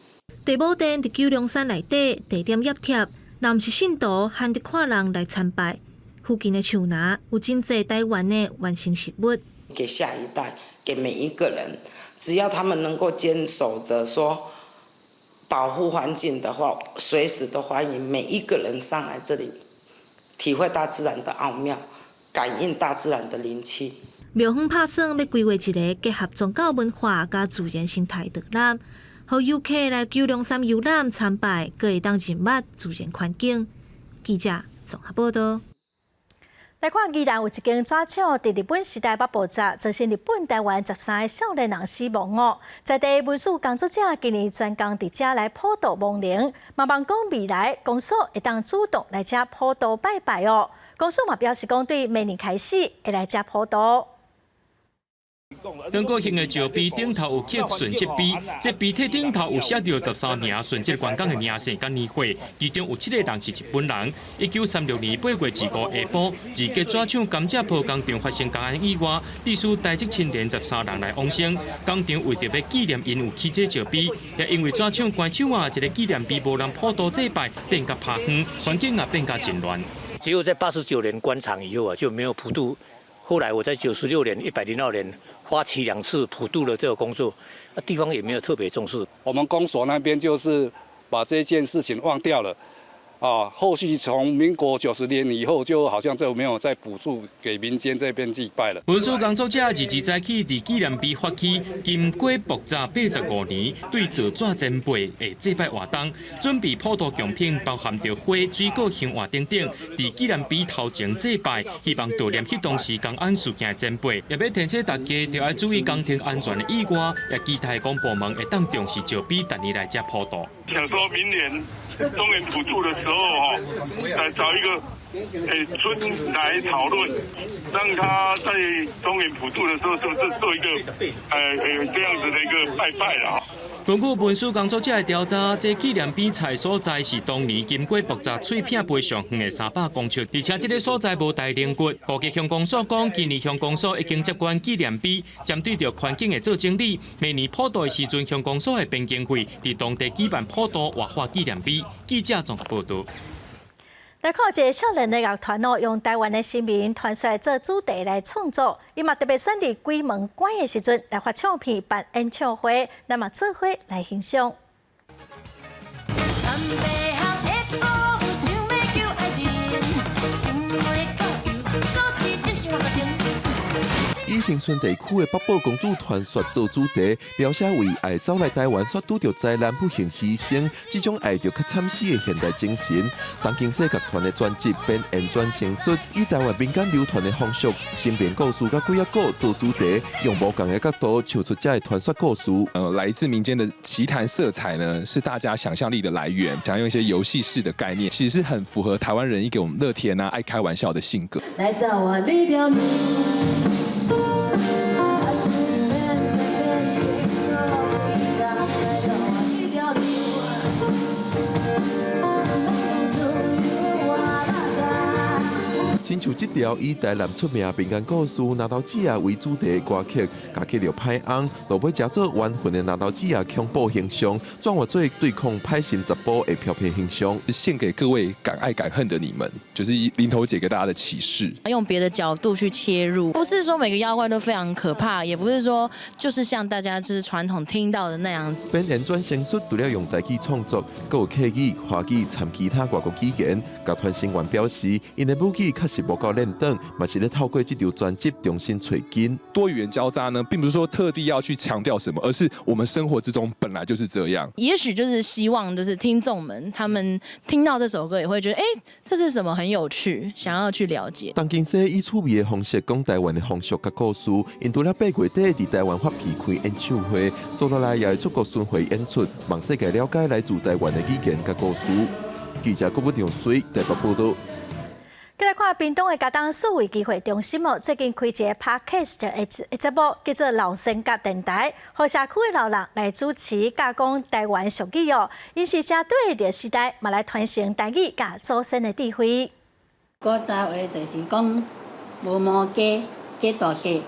地堡殿伫九龙山内底，地点压贴，若毋是信徒，罕得看人来参拜。附近的树林有真侪台湾的原生实物，给下一代，给每一个人，只要他们能够坚守着说保护环境的话，随时都欢迎每一个人上来这里，体会大自然的奥妙，感应大自然的灵气。庙方打算要规划一个结合宗教文化甲自然生态导览，互游客来九龙山游览参拜，阁会当认捌自然环境。记者综合报道。来看，宜兰有一间纸厂伫日本时代捌爆炸，造成日本、台湾13个少年人死亡哦。在地文书工作者今年专工伫遮来普渡亡灵，嘛望讲未来公所会当主动来遮普渡拜拜哦。公所嘛表示讲，对明年开始会来遮普渡。中国型的石碑顶头有刻顺节碑，这碑体顶头有写着13名顺节员工的名姓甲年岁，其中有7个人是日本人。1936年8月25下晡，自家纸厂甘蔗铺工厂发生公安意外，地属台籍青年13人来往生。工厂为着要纪念因有起这石碑，也因为纸厂关厂啊，一个纪念碑无人普渡祭拜，变甲拍远，环境也变甲真乱。只有在89年关厂以后啊，就没有普渡。后来我在96年、102年发起2次普渡的这个工作，地方也没有特别重视。我们公所那边就是把这件事情忘掉了，后续从民国90年以后，就好像就没有再补助给民间这边祭拜了。文书工作者22早起伫纪念碑发起经过爆炸85年，对造纸前辈的祭拜活动，准备普渡贡品，包含着花、水果、香花等等，伫纪念碑头前祭拜，希望悼念迄当时公安事件的前辈，也要提醒大家着要注意工程安全的以外，也期待公部门会当重视石碑，带你来遮普渡。想说明年中原普渡的时候来找一个村来讨论，让他在中原普渡的时候，是不是做一个这样子的一个拜拜啦？根据文书工作者的调查，这纪念碑材所在是当年经过爆炸碎片飞上远的300公尺，而且这个所在无大灵骨。高级乡公所讲，今年乡公所已经接管纪念碑，针对着环境的做整理。明年普渡的时阵，乡公所会编经费，伫当地举办普渡活化纪念碑。记者综合报道。来看一个少年的乐团哦，用台湾的新民传说做主题来创作，伊嘛特别选伫鬼门关的时阵来发唱片办演唱会，咱嘛做伙来欣赏。以恒春地区的北部公主传说做主题，描写为爱走来台湾所拄着灾难不幸牺牲，这种爱着较惨死的现代精神。东京世乐团的专辑变演转成述，以台湾民间流传的风俗、身边故事甲几啊个做主题，用无同的角度唱出这的传说故事。来自民间的奇谈色彩呢，是大家想象力的来源。想要用一些游戏式的概念，其实是很符合台湾人一个我们乐天啊、爱开玩笑的性格。来找我你条路。亲像这条以台南出名民间故事拿刀子啊为主题的歌曲，加起了歹翁，落尾加做冤魂的拿刀子啊恐怖形象，转化做对抗歹神查甫的飘飘形象。献给各位敢爱敢恨的你们，就是林头姐给大家的启示。用别的角度去切入，不是说每个妖怪都非常可怕，也不是说就是像大家就是传统听到的那样子。本演转成术除了用台语创作，还有客语、华语参其他外国语言。甲团成员表示，因的武艺确实无够练等，嘛是咧透过这张专辑重新找根。多语言交杂呢，并不是说特地要去强调什么，而是我们生活之中本来就是这样。也许就是希望，就是听众们他们听到这首歌也会觉得，这是什么很有趣，想要去了解。当今世以趣味的方式讲台湾的风俗甲故事，因除了8月底伫台湾发起开演唱会，所落来也会出国巡回演出，望世界了解来自台湾的语言甲故事。记者郭不长水台北报道。再来看屏东的家当数位机会中心最近开一个 podcast 的节目，叫做老生甲电台，和社区的老人来主持教讲台湾俗语哦。因是正对着时代，嘛来传承台语甲祖先的智慧。古早话就是讲，无毛鸡，鸡大鸡；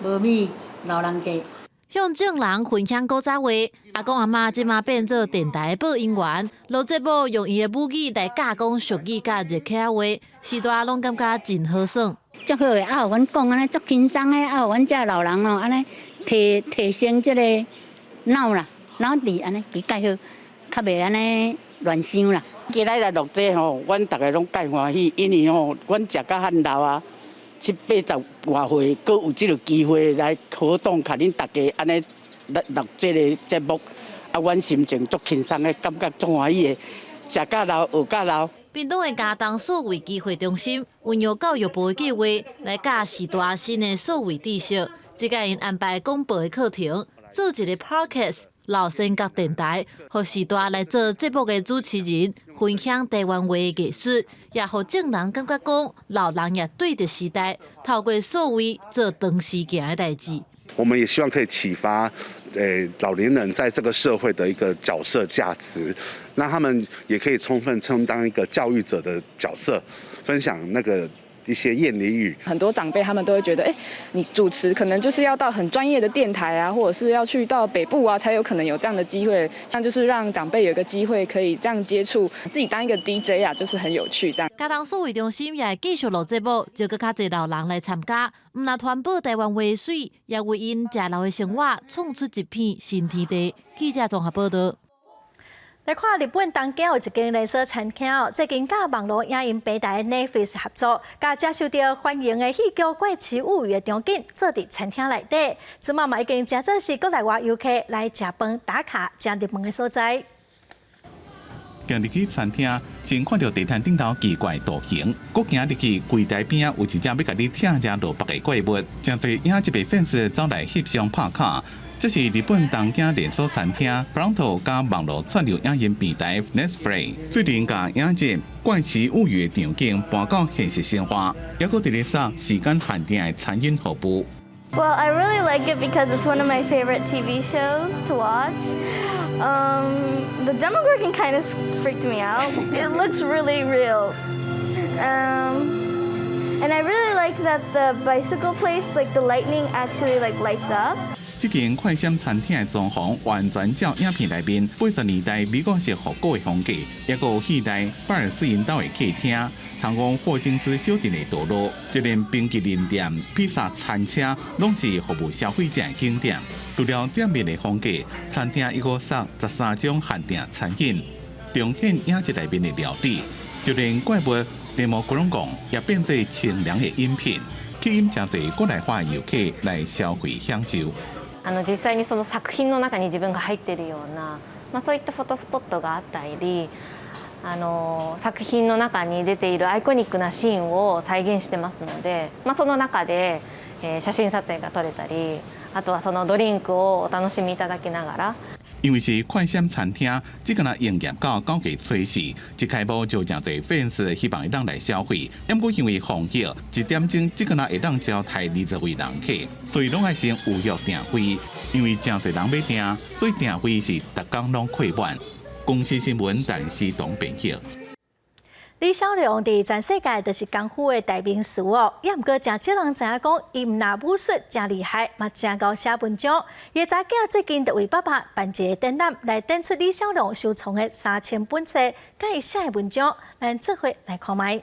无米，老人家。向众人分享古早话，阿公阿嬷即马变做电台播音员，录节目用伊的母语来教讲俗语甲热客话，时代拢感觉真好耍。足好诶，啊，阮讲安尼足轻松诶，啊，阮遮老人哦，安尼提升即个脑力安尼，伊介好，较袂安尼乱想啦。今仔来录这吼，阮大家拢介欢喜，因为吼，阮食到汉老啊。7、80外岁，阁有这个机会来活动，甲恁大家安尼录这个节目，啊，阮心情足轻松的，感觉足欢喜的，食甲老，学甲老。屏东的家当数位机会中心运用教育部的计划来教时代新的数位知识，即个因安排广播的课程，做一个 podcast。老生甲电台，互时代来做节目的主持人，分享台湾话的艺术，也互众人感觉讲，老人也对着时代，透过数位做长时行的代志。我们也希望可以启发，老年人在这个社会的一个角色价值，那他们也可以充分充当一个教育者的角色，分享那个。一些谚俚语，很多长辈他们都会觉得，你主持可能就是要到很专业的电台啊，或者是要去到北部啊，才有可能有这样的机会。像就是让长辈有一个机会可以这样接触，自己当一个 DJ 啊，就是很有趣这样。家当数位中心也会继续录节目，招更较侪老人来参加，唔但传播台湾话的水，也为因食老的生活创出一片新天地。记者综合报道。来看日本东京有一间连锁餐厅最近甲网络影音平台 Netflix 合作，甲接受到欢迎的戏剧《怪奇物语》的场景做伫餐厅内底，即马嘛已经真做是国内外游客来食饭打卡食热门的所在。行入去餐厅，先看到地毯顶头奇怪图形，搁行入去柜台边有一只要甲你听下落北的怪物，真侪影一个粉丝走来翕相拍卡。这是日本东京连锁餐厅 Pronto 加网络串流影音平台 Netflix 最近甲影集《怪奇物语》的场景搬到现实生活，也搁伫咧杀时间限定的餐饮服务。Well, I really like it because it's one of my favorite TV shows to watch. The Demogorgon kind of freaked me out. It looks really real. And I really like that the bicycle place, like the lightning actually like lights up. 这间快闪餐厅的装潢完全照影片内面80年代美国式复古的风格，也有戏内巴尔斯引导的客厅，通往霍金斯小镇的道路，就连冰淇淋店、披萨餐车，拢是服务消费者的景点。除了店面的风格，餐厅亦个设13种限定餐饮，重现影集内面的料理，就连怪物电摩广告也变做清凉的饮品，吸引真侪国内化游客来消费享受。実際にその作品の中に自分が入っているような、そういったフォトスポットがあったり、作品の中に出ているアイコニックなシーンを再現してますので、その中で写真撮影が撮れたり、あとはそのドリンクをお楽しみいただきながら。因为是快闪餐厅，只个营业到9月初4，一开幕就真侪粉丝希望会当来消费。不过因为防疫，1点钟只个会当招待20位人客，所以拢爱先预约订位。因为真侪人要订，所以订位是逐工拢客满。公司新闻陈思彤编辑。李小龙伫全世界都是功夫的代名词哦，也毋过真少人知影讲，伊毋但武术真厉害，嘛真够写文章。伊查囝最近就为爸爸办一个展览，来展出李小龙收藏的3000本册，甲伊写的文章，咱做伙来看卖。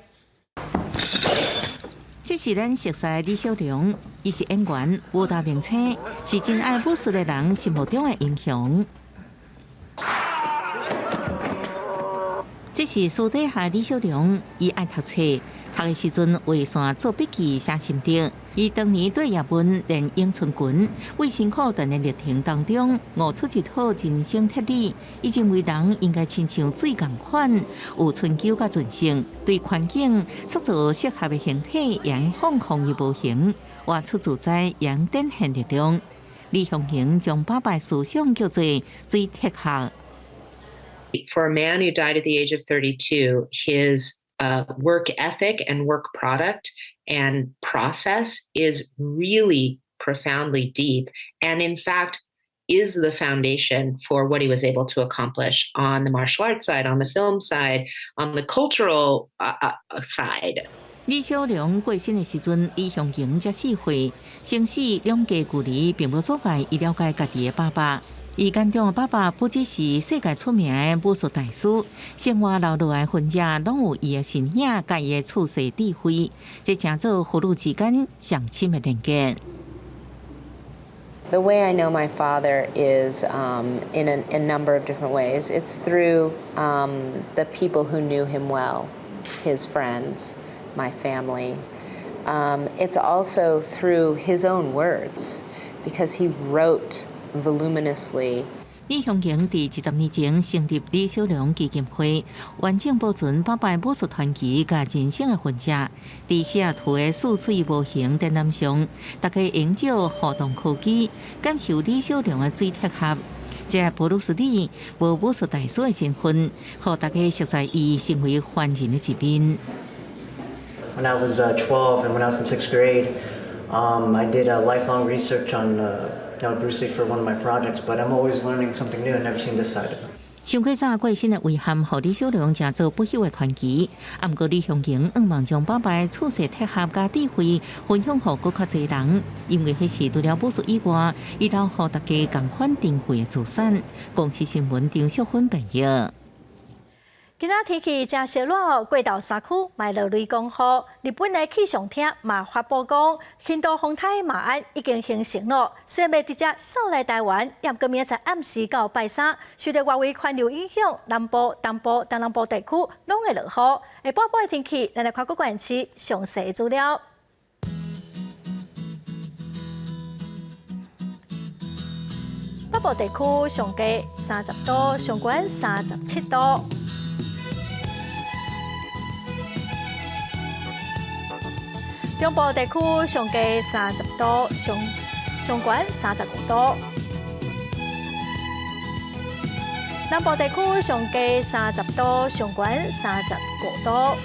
这是咱熟悉的李小龙，伊是演员，武打名称，是真爱武术的人心目中的英雄。这是私底下李小龙，伊爱读册，读的时阵为线做笔记、写心得。伊当年对叶问练咏春拳，为辛苦锻炼历程当中，悟出一套人生哲理。伊认为人应该亲像水共款，有春秋甲纯性，对环境塑造适合的形体，让放空于无形，活出自在，让展现力量。李雄雄将爸爸思想叫做水铁学。For a man who died at the age of 32, his work ethic and work product and process is really profoundly deep, and in fact is the foundation for what he was able to accomplish on the martial arts side, on the film side, on the cultural side. 李小龙过身的时阵，李雄雄才4岁，生死两家距离并无阻碍伊了解家己的爸爸。伊眼中的爸爸不只是世界出名的武术大师，生活留落来痕迹，拢有伊的信仰、甲伊的处世智慧，这成做父女之间上亲的连结。The way I know my father is in a number of different ways. It's through the people who knew him well, his friends, my family. It's also through his own words, because he wrote voluminously. 李雄雄伫20年前成立李小龙基金会，完整保存爸爸武术传奇甲人生的痕迹。伫西雅图的四水无形展览上，大家研究互动科技，感受李小龙的水铁学。这布鲁斯利无武术大师的身份，互大家熟悉伊成为凡人的一面。When I was 12 and when I was in 6th grade, I did a lifelong research on Bruce Lee for one of my projects, but I'm always learning something new. I've never seen this side of him. 上过早过身的遗憾，互李小龙成做不朽的传奇。啊，不过李雄雄希望将爸爸的处世铁学加智慧分享给更较侪人，因为迄是除了武术以外，伊留予大家同款珍贵的资产。公司新闻张淑芬报道。今仔天气真热热，过道山区卖落雷公雨。日本的气象厅嘛发布讲，轻度风台马鞍已经形成了，虽然未直接扫来台湾，也不过明仔暗时到拜三，受到外围环流影响，南部、东部、东南部地区拢会落雨。下半部的天气，咱来看各县市详细资料。北部地区上低30度，上悬37度。中部地区上低30度，上悬35度；南部地区上低30度，上悬35度；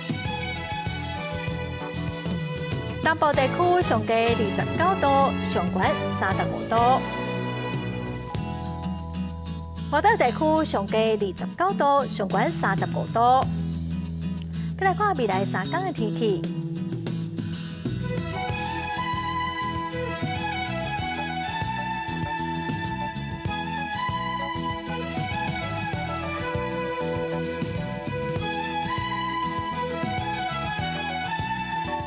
南部地区上低29度，上悬35度；华岛地区上低29度，上悬35度。再来看未来3天的天气。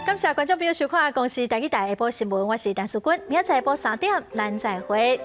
感谢观众朋友收看《公视台语台下晡新闻》，我是陈淑君，明仔载下晡3点，咱再会。